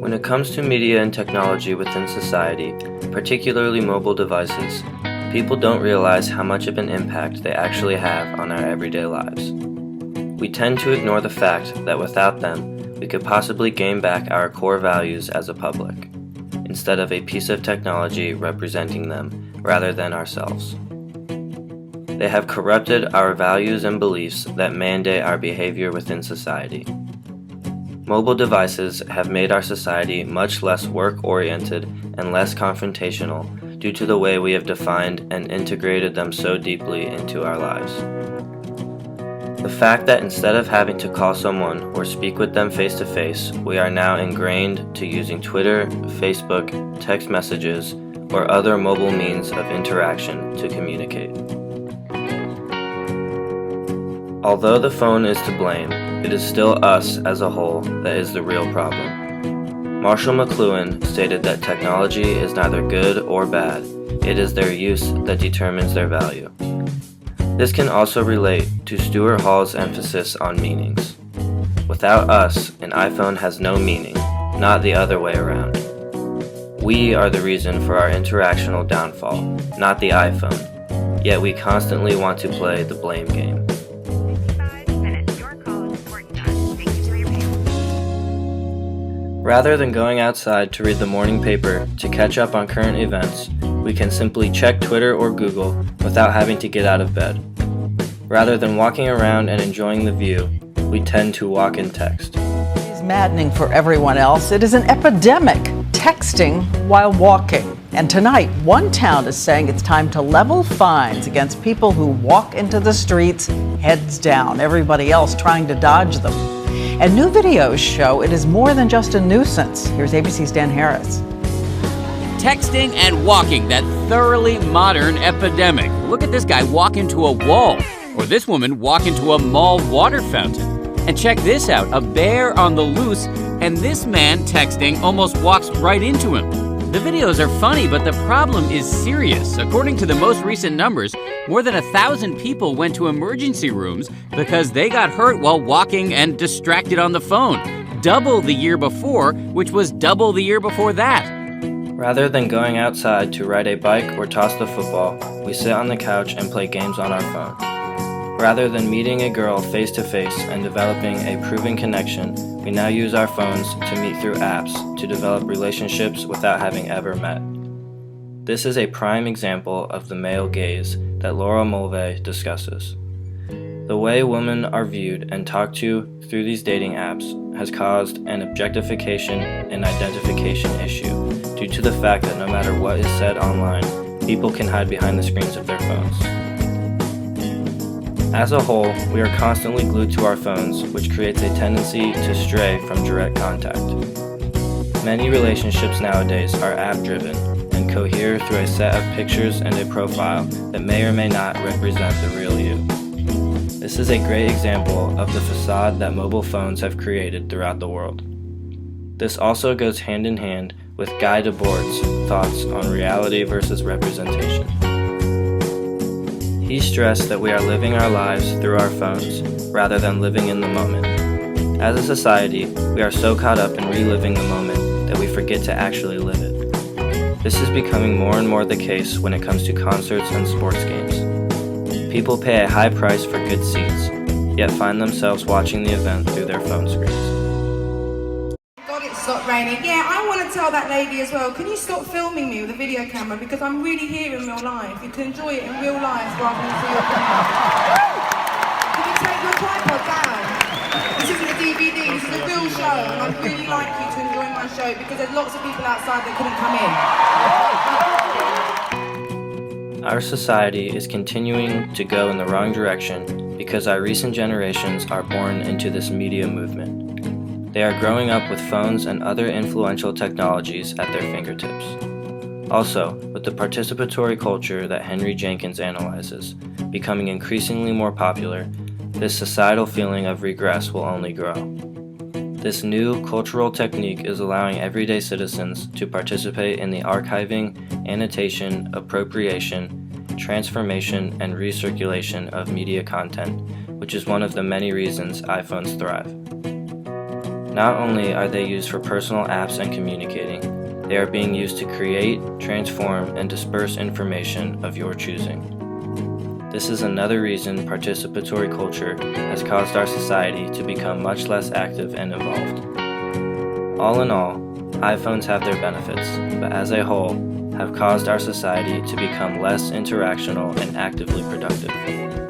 When it comes to media and technology within society, particularly mobile devices, people don't realize how much of an impact they actually have on our everyday lives. We tend to ignore the fact that without them, we could possibly gain back our core values as a public, instead of a piece of technology representing them rather than ourselves. They have corrupted our values and beliefs that mandate our behavior within society. Mobile devices have made our society much less work-oriented and less confrontational due to the way we have defined and integrated them so deeply into our lives. The fact that instead of having to call someone or speak with them face-to-face, we are now ingrained to using Twitter, Facebook, text messages, or other mobile means of interaction to communicate. Although the phone is to blame, it is still us as a whole that is the real problem. Marshall McLuhan stated that technology is neither good or bad, it is their use that determines their value. This can also relate to Stuart Hall's emphasis on meanings. Without us, an iPhone has no meaning, not the other way around. We are the reason for our interactional downfall, not the iPhone, yet we constantly want to play the blame game. Rather than going outside to read the morning paper to catch up on current events, we can simply check Twitter or Google without having to get out of bed. Rather than walking around and enjoying the view, we tend to walk and text. It is maddening for everyone else. It is an epidemic, texting while walking. And tonight, one town is saying it's time to level fines against people who walk into the streets heads down, everybody else trying to dodge them. And new videos show it is more than just a nuisance. Here's ABC's Dan Harris. Texting and walking, that thoroughly modern epidemic. Look at this guy walk into a wall, or this woman walk into a mall water fountain. And check this out, a bear on the loose, and this man texting almost walks right into him. The videos are funny, but the problem is serious. According to the most recent numbers, more than 1,000 people went to emergency rooms because they got hurt while walking and distracted on the phone. Double the year before, which was double the year before that. Rather than going outside to ride a bike or toss the football, we sit on the couch and play games on our phone. Rather than meeting a girl face-to-face and developing a proven connection, we now use our phones to meet through apps to develop relationships without having ever met. This is a prime example of the male gaze that Laura Mulvey discusses. The way women are viewed and talked to through these dating apps has caused an objectification and identification issue due to the fact that no matter what is said online, people can hide behind the screens of their phones. As a whole, we are constantly glued to our phones, which creates a tendency to stray from direct contact. Many relationships nowadays are app-driven and cohere through a set of pictures and a profile that may or may not represent the real you. This is a great example of the facade that mobile phones have created throughout the world. This also goes hand in hand with Guy Debord's thoughts on reality versus representation. He stressed that we are living our lives through our phones rather than living in the moment. As a society, we are so caught up in reliving the moment that we forget to actually live it. This is becoming more and more the case when it comes to concerts and sports games. People pay a high price for good seats, yet find themselves watching the event through their phone screens. God, it stopped raining. Yeah, I want to tell that lady as well, can you stop filming me with a video camera, because I'm really here in real life. You can enjoy it in real life rather than through your camera. Can you take your tripod down? This isn't a DVD, this is a real show, and I'd really like you to enjoy my show because there's lots of people outside that couldn't come in. Our society is continuing to go in the wrong direction because our recent generations are born into this media movement. They are growing up with phones and other influential technologies at their fingertips. Also, with the participatory culture that Henry Jenkins analyzes becoming increasingly more popular, this societal feeling of regress will only grow. This new cultural technique is allowing everyday citizens to participate in the archiving, annotation, appropriation, transformation, and recirculation of media content, which is one of the many reasons iPhones thrive. Not only are they used for personal apps and communicating, they are being used to create, transform, and disperse information of your choosing. This is another reason participatory culture has caused our society to become much less active and involved. All in all, iPhones have their benefits, but as a whole, have caused our society to become less interactional and actively productive.